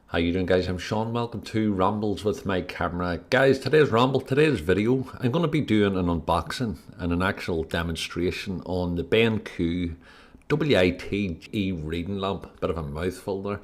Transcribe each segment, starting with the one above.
How you doing, guys? I'm Sean. Welcome to Rambles with my camera. Guys, today's video, I'm going to be doing an unboxing and an actual demonstration on the BenQ WiT reading lamp. Bit of a mouthful there.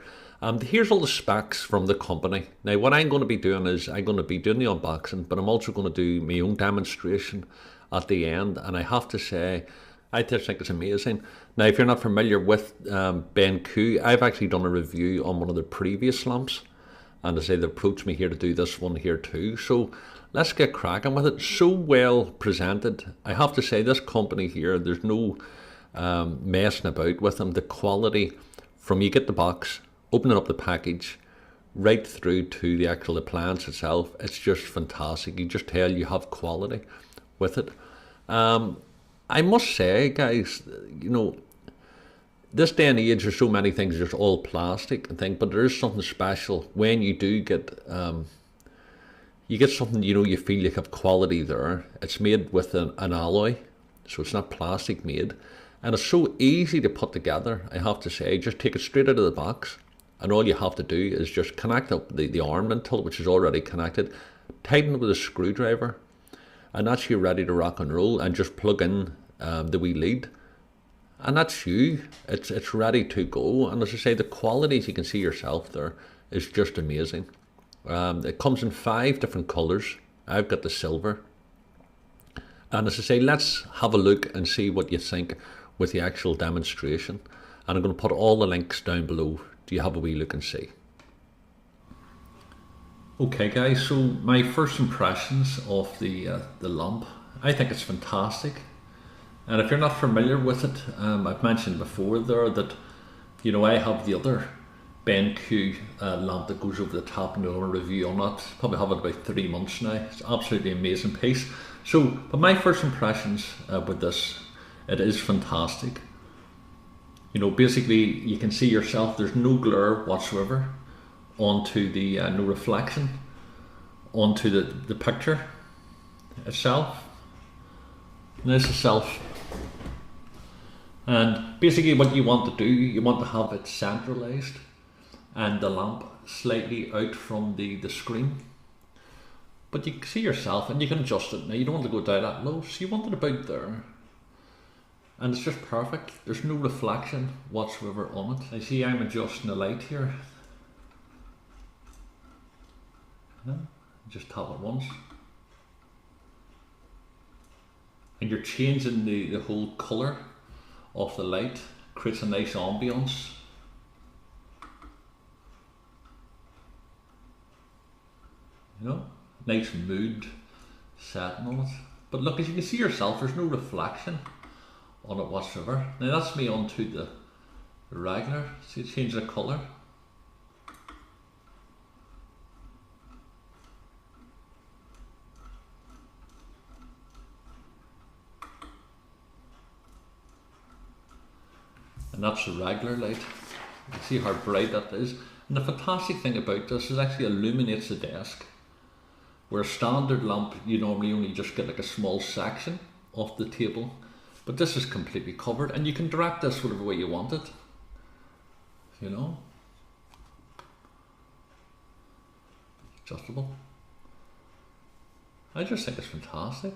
Here's all the specs from the company. Now, what I'm going to be doing is I'm going to be doing the unboxing, but I'm also going to do my own demonstration at the end. And I have to say, I just think it's amazing. Now, if you're not familiar with BenQ, I've actually done a review on one of the previous lamps, and as I say, they approached me here to do this one here too. So let's get cracking with it. So well presented. I have to say, this company here, there's no messing about with them. The quality from you get the box, opening up the package, right through to the actual appliance itself, it's just fantastic. You just tell you have quality with it. I must say, guys, you know, this day and age, there's so many things just all plastic and things, but there is something special when you do get, you get something, you know, you feel you have quality there. It's made with an alloy, so it's not plastic made, and it's so easy to put together, I have to say. Just take it straight out of the box, and all you have to do is just connect up the arm until it, which is already connected, tighten it with a screwdriver, and that's you ready to rock and roll, and just plug in the wee lead, and that's you. It's ready to go. And as I say, the quality, as you can see yourself there, is just amazing. It comes in 5 different colors. I've got the silver, and as I say, let's have a look and see what you think with the actual demonstration. And I'm going to put all the links down below. Do you have a wee look and see? Okay, guys, so my first impressions of the lamp, I think it's fantastic. And if you're not familiar with it, I've mentioned before there that, you know, I have the other BenQ lamp that goes over the top, and I'll review on that. Probably have it about 3 months now. It's absolutely amazing piece. So, but my first impressions with this, it is fantastic. You know, basically you can see yourself, there's no glare whatsoever onto the, no reflection onto the picture itself. And this itself. And basically what you want to do, you want to have it centralized and the lamp slightly out from the screen. But you can see yourself and you can adjust it. Now you don't want to go down that low, so you want it about there. And it's just perfect. There's no reflection whatsoever on it. I see I'm adjusting the light here. Just tap it once. And you're changing the whole colour of the light, creates a nice ambience. You know, nice mood setting on it. But look, as you can see yourself, there's no reflection on it whatsoever. Now that's me onto the regular, see, change the colour. And that's the regular light. You see how bright that is. And the fantastic thing about this is it actually illuminates the desk. Where a standard lamp, you normally only just get like a small section of the table. But this is completely covered, and you can direct this whatever way you want it. You know? Adjustable. I just think it's fantastic.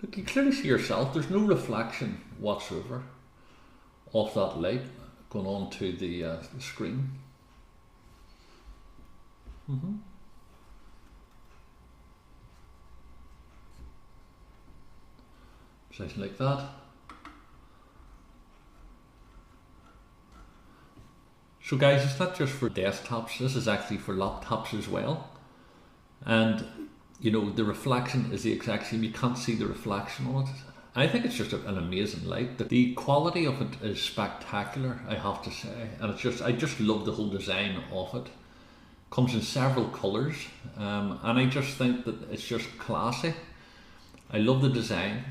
Look, you clearly see yourself, there's no reflection whatsoever of that light going on to the screen. Something like that. So guys, it's not just for desktops, this is actually for laptops as well. And you know, the reflection is the exact same. You can't see the reflection on it. I think it's just an amazing light. The quality of it is spectacular, I have to say, and it's just, I just love the whole design of it. Comes in several colours, and I just think that it's just classy. I love the design.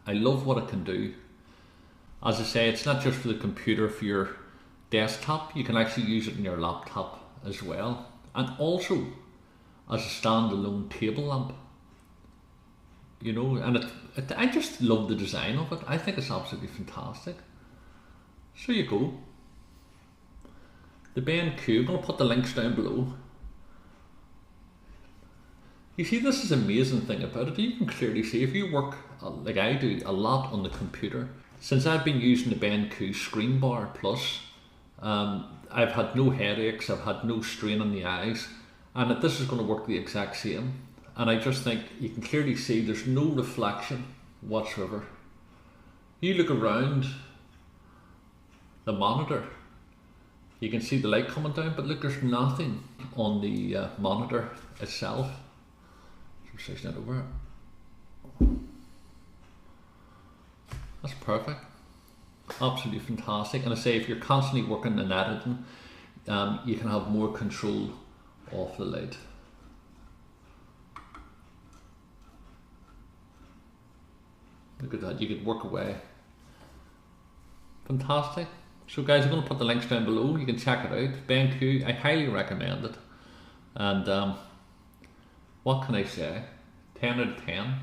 I love what it can do. As I say, it's not just for the computer, for your desktop. You can actually use it in your laptop as well, and also as a standalone table lamp. You know, and I just love the design of it. I think it's absolutely fantastic. So you go. The BenQ, I'm going to put the links down below. You see, this is the amazing thing about it. You can clearly see if you work, like I do, a lot on the computer. Since I've been using the BenQ Screenbar Plus, I've had no headaches, I've had no strain on the eyes, and this is going to work the exact same. And I just think you can clearly see there's no reflection whatsoever. You look around the monitor, you can see the light coming down, but look, there's nothing on the monitor itself. So switch that over. That's perfect. Absolutely fantastic. And I say, if you're constantly working and editing, you can have more control of the light. Look at that, you could work away. Fantastic. So guys, I'm going to put the links down below. You can check it out. BenQ, I highly recommend it. And what can I say? 10 out of 10.